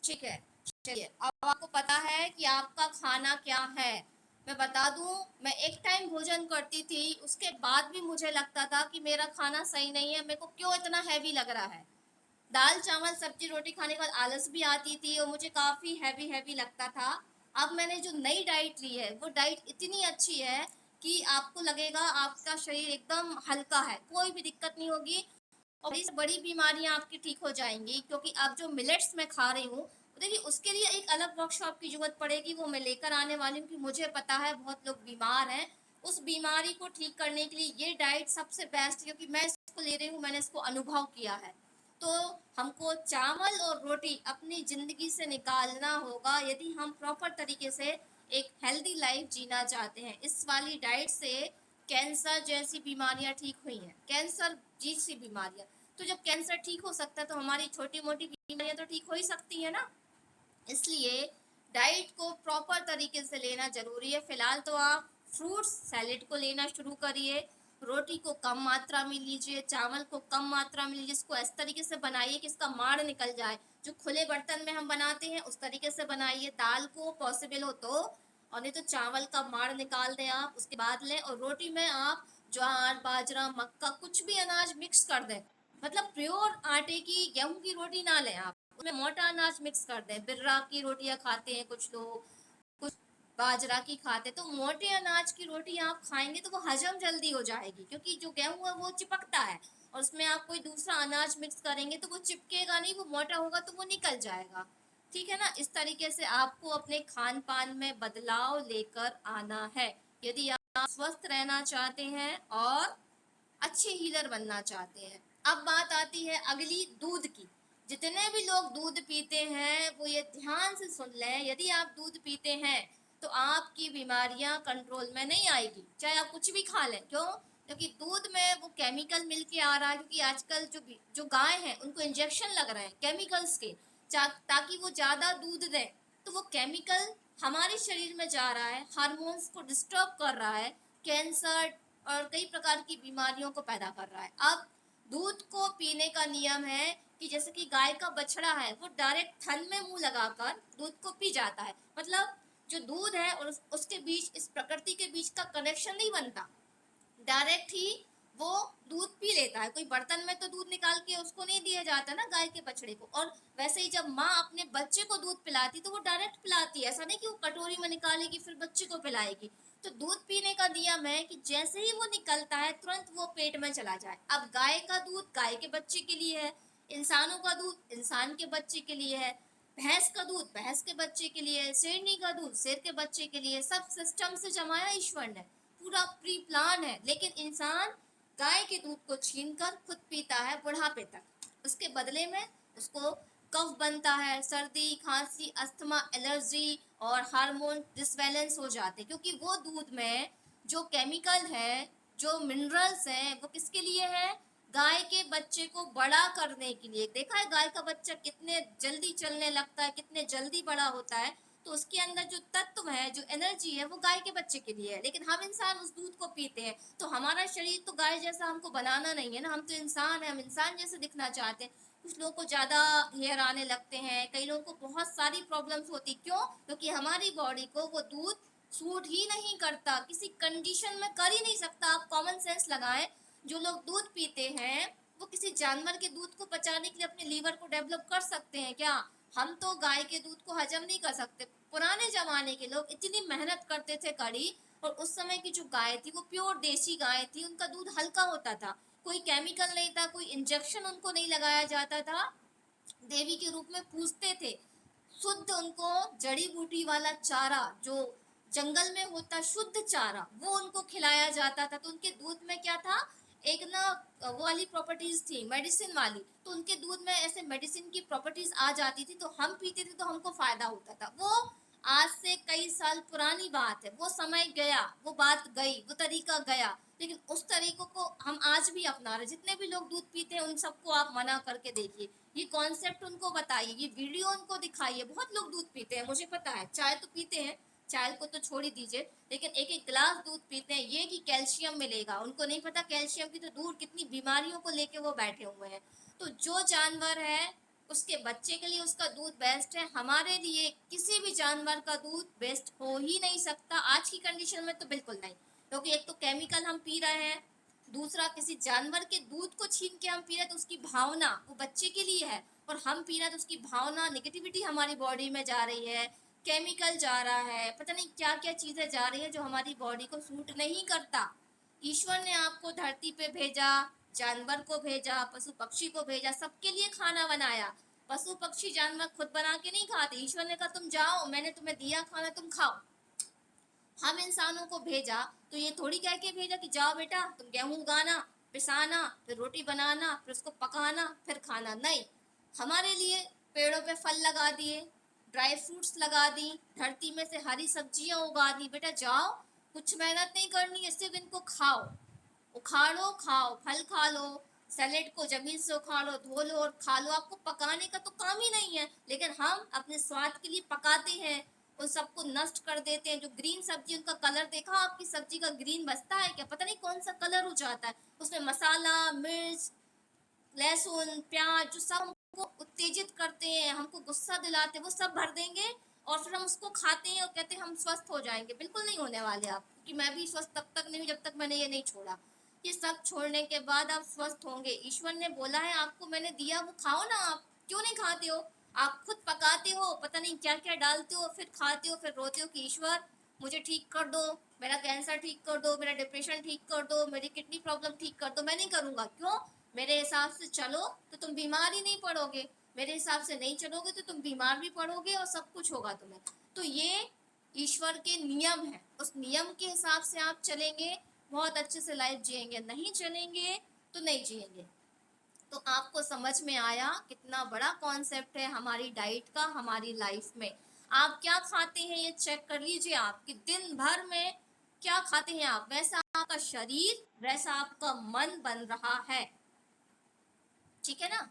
ठीक है, चलिए अब आपको पता है कि आपका खाना क्या है। मैं बता दूं, मैं एक टाइम भोजन करती थी, उसके बाद भी मुझे लगता था कि मेरा खाना सही नहीं है, मेरे को क्यों इतना हैवी लग रहा है। दाल चावल सब्जी रोटी खाने के बाद आलस भी आती थी और मुझे काफ़ी हैवी हैवी लगता था। अब मैंने जो नई डाइट ली है वो डाइट इतनी अच्छी है कि आपको लगेगा आपका शरीर एकदम हल्का है, कोई भी दिक्कत नहीं होगी और बड़ी से बड़ी बीमारियां आपकी ठीक हो जाएंगी। क्योंकि अब जो मिलेट्स मैं खा रही हूँ, देखिए उसके लिए एक अलग वर्कशॉप की जरूरत पड़ेगी, वो मैं लेकर आने वाली हूँ कि मुझे पता है बहुत लोग बीमार हैं। उस बीमारी को ठीक करने के लिए ये डाइट सबसे बेस्ट है, क्योंकि मैं इसको ले रही हूँ, मैंने इसको अनुभव किया है। तो हमको चावल और रोटी अपनी ज़िंदगी से निकालना होगा यदि हम प्रॉपर तरीके से एक हेल्दी लाइफ जीना चाहते हैं। इस वाली डाइट से कैंसर जैसी बीमारियां ठीक हुई हैं, कैंसर जैसी बीमारियां। तो जब कैंसर ठीक हो सकता है तो हमारी छोटी मोटी बीमारियां तो ठीक हो ही सकती है ना। इसलिए डाइट को प्रॉपर तरीके से लेना ज़रूरी है। फ़िलहाल तो आप फ्रूट्स सैलेड को लेना शुरू करिए, रोटी को कम मात्रा में लीजिए, चावल को कम मात्रा में लीजिए, इसको इस तरीके से बनाइए कि इसका माड़ निकल जाए। जो खुले बर्तन में हम बनाते हैं उस तरीके से बनाइए, दाल को पॉसिबल हो तो, और नहीं तो चावल का माड़ निकाल दें आप, उसके बाद लें। और रोटी में आप ज्वार बाजरा मक्का कुछ भी अनाज मिक्स कर दें, मतलब प्योर आटे की गेहूं की रोटी ना लें आप, उसमें मोटा अनाज मिक्स कर दें। बिर्रा की रोटियां खाते हैं कुछ लोग, कुछ बाजरा की खाते हैं, तो मोटे अनाज की रोटी आप खाएंगे तो वो हजम जल्दी हो जाएगी, क्योंकि जो गेहूं है वो चिपकता है और उसमें आप कोई दूसरा अनाज मिक्स करेंगे तो वो चिपकेगा नहीं, वो मोटा होगा तो वो निकल जाएगा। ठीक है ना। इस तरीके से आपको अपने खान पान में बदलाव लेकर आना है यदि आप स्वस्थ रहना चाहते हैं और अच्छे हीलर बनना चाहते हैं। अब बात आती है अगली, दूध की। जितने भी लोग दूध पीते हैं वो ये ध्यान से सुन लें, यदि आप दूध पीते हैं तो आपकी बीमारियां कंट्रोल में नहीं आएगी, चाहे आप कुछ भी खा लें। क्यों? क्योंकि दूध में वो केमिकल मिल के आ रहा है, क्योंकि आजकल जो गाय हैं उनको इंजेक्शन लग रहे हैं केमिकल्स के, ताकि वो ज़्यादा दूध दें। तो वो केमिकल हमारे शरीर में जा रहा है, हार्मोन्स को डिस्टर्ब कर रहा है, कैंसर और कई प्रकार की बीमारियों को पैदा कर रहा है। अब दूध को पीने का नियम है कि जैसे कि गाय का बछड़ा है वो डायरेक्ट थन में मुंह लगाकर दूध को पी जाता है, मतलब जो दूध है और उसके बीच, इस प्रकृति के बीच का कनेक्शन नहीं बनता, डायरेक्ट ही वो दूध पी लेता है। कोई बर्तन में तो दूध निकाल के उसको नहीं दिया जाता ना गाय के बछड़े को। और वैसे ही जब माँ अपने बच्चे को दूध पिलाती तो वो डायरेक्ट पिलाती है, ऐसा नहीं कि वो कटोरी में निकालेगी फिर बच्चे को पिलाएगी। तो दूध पीने का नियम है कि जैसे ही वो निकलता है तुरंत वो पेट में चला जाए। अब गाय का दूध गाय के बच्चे के लिए है, इंसानों का दूध इंसान के बच्चे के लिए है, भैंस का दूध भैंस के बच्चे के लिए है, शेरनी का दूध शेर के बच्चे के लिए। सब सिस्टम से जमाया ईश्वर ने, पूरा प्री प्लान है। लेकिन इंसान गाय के दूध को छीनकर खुद पीता है बुढ़ापे तक, उसके बदले में उसको कफ बनता है, सर्दी खांसी अस्थमा एलर्जी और हार्मोन डिसबैलेंस हो जाते, क्योंकि वो दूध में जो केमिकल है, जो मिनरल्स हैं, वो किसके लिए है? गाय के बच्चे को बड़ा करने के लिए। देखा है गाय का बच्चा कितने जल्दी चलने लगता है, कितने जल्दी बड़ा होता है, तो उसके अंदर जो तत्व है, जो एनर्जी है, वो गाय के बच्चे के लिए है। लेकिन हम इंसान उस दूध को पीते हैं, तो हमारा शरीर तो गाय जैसा हमको बनाना नहीं है ना, हम तो इंसान हैं, हम इंसान जैसे दिखना चाहते हैं। कुछ लोगों को ज़्यादा हेयर आने लगते हैं, कई लोगों को बहुत सारी प्रॉब्लम्स होती। क्यों? क्योंकि हमारी बॉडी को वो दूध सूट ही नहीं करता, किसी कंडीशन में कर ही नहीं सकता। आप कॉमन सेंस लगाएं, जो लोग दूध पीते हैं वो किसी जानवर के दूध को पचाने के लिए अपने लीवर को डेवलप कर सकते हैं क्या? हम तो गाय के दूध को हजम नहीं कर सकते। पुराने जमाने के लोग इतनी मेहनत करते थे कड़ी, और उस समय की जो गाय थी वो प्योर देसी गाय थी, उनका दूध हल्का होता था, कोई केमिकल नहीं था, कोई इंजेक्शन उनको नहीं लगाया जाता था, देवी के रूप में पूजते थे। शुद्ध उनको जड़ी बूटी वाला चारा, जो जंगल में होता शुद्ध चारा, वो उनको खिलाया जाता था। तो उनके दूध में क्या था, एक ना वो वाली प्रॉपर्टीज थी मेडिसिन वाली, तो उनके दूध में ऐसे मेडिसिन की प्रॉपर्टीज आ जाती थी, तो हम पीते थे तो हमको फायदा होता था। वो आज से कई साल पुरानी बात है, वो समय गया, वो बात गई, वो तरीका गया। लेकिन उस तरीकों को हम आज भी अपना रहे। जितने भी लोग दूध पीते हैं उन सबको आप मना करके देखिए, ये कॉन्सेप्ट उनको बताइए, ये वीडियो उनको दिखाइए। बहुत लोग दूध पीते हैं, मुझे पता है, चाय तो पीते हैं, चाय को तो छोड़ ही दीजिए, लेकिन एक एक गिलास दूध पीते हैं ये कि कैल्शियम मिलेगा। उनको नहीं पता कैल्शियम की तो दूर कितनी बीमारियों को लेके वो बैठे हुए हैं। तो जो जानवर है उसके बच्चे के लिए उसका दूध बेस्ट है, हमारे लिए किसी भी जानवर का दूध बेस्ट हो ही नहीं सकता आज की कंडीशन में, तो बिल्कुल नहीं। क्योंकि एक तो केमिकल हम पी रहे हैं, दूसरा किसी जानवर के दूध को छीन के हम पी रहे हैं, तो उसकी भावना वो बच्चे के लिए है, और हम पी रहे हैं तो उसकी भावना, नेगेटिविटी हमारी बॉडी में जा रही है, केमिकल जा रहा है, पता नहीं क्या क्या चीज़ें जा रही है जो हमारी बॉडी को सूट नहीं करता। ईश्वर ने आपको धरती पे भेजा, जानवर को भेजा, पशु पक्षी को भेजा, सबके लिए खाना बनाया। पशु पक्षी जानवर खुद बना के नहीं खाते, ईश्वर ने कहा तुम जाओ, मैंने तुम्हें दिया खाना, तुम खाओ। हम इंसानों को भेजा तो ये थोड़ी कह के भेजा कि जाओ बेटा तुम गेहूं उगाना, पिसाना, फिर रोटी बनाना, फिर उसको पकाना, फिर खाना। नहीं, हमारे लिए पेड़ों पे फल लगा दिए, ड्राई फ्रूट्स लगा दी, धरती में से हरी सब्जियां उगा दी, बेटा जाओ, कुछ मेहनत नहीं करनी है, सिर्फ इनको खाओ, उखाड़ो खाओ, फल खा लो, सैलेड को जमीन से उखाड़ो, धो लो और खा लो। आपको पकाने का तो काम ही नहीं है, लेकिन हम अपने स्वाद के लिए पकाते हैं, उन सबको नष्ट कर देते हैं। जो ग्रीन सब्जी, उनका कलर देखा आपकी सब्जी का ग्रीन बचता है क्या? पता नहीं कौन सा कलर हो जाता है, उसमें मसाला, मिर्च, लहसुन, प्याज, जो सब हमको उत्तेजित करते हैं, हमको गुस्सा दिलाते हैं, वो सब भर देंगे और फिर हम उसको खाते हैं और कहते हैं हम स्वस्थ हो जाएंगे। बिल्कुल नहीं होने वाले आप, क्योंकि मैं भी स्वस्थ तब तक नहीं हूँ जब तक मैंने ये नहीं छोड़ा। ये सब छोड़ने के बाद आप स्वस्थ होंगे। ईश्वर ने बोला है आपको मैंने दिया, वो खाओ ना, आप क्यों नहीं खाते हो? आप खुद पकाते हो, पता नहीं क्या क्या डालते हो, फिर खाते हो, फिर रोते हो कि ईश्वर मुझे ठीक कर दो, मेरा कैंसर ठीक कर दो, मेरा डिप्रेशन ठीक कर दो, मेरी किडनी प्रॉब्लम ठीक कर दो। मैं नहीं करूँगा। क्यों? मेरे हिसाब से चलो तो तुम बीमार ही नहीं पड़ोगे, मेरे हिसाब से नहीं चलोगे तो तुम बीमार भी पड़ोगे और सब कुछ होगा तुम्हें। तो ये ईश्वर के नियम है, उस नियम के हिसाब से आप चलेंगे, बहुत अच्छे से लाइफ जिएंगे, नहीं चलेंगे तो नहीं जिएंगे। तो आपको समझ में आया कितना बड़ा कॉन्सेप्ट है हमारी डाइट का हमारी लाइफ में। आप क्या खाते हैं ये चेक कर लीजिए, आपके दिन भर में क्या खाते हैं आप, वैसा आपका शरीर, वैसा आपका मन बन रहा है। ठीक है ना?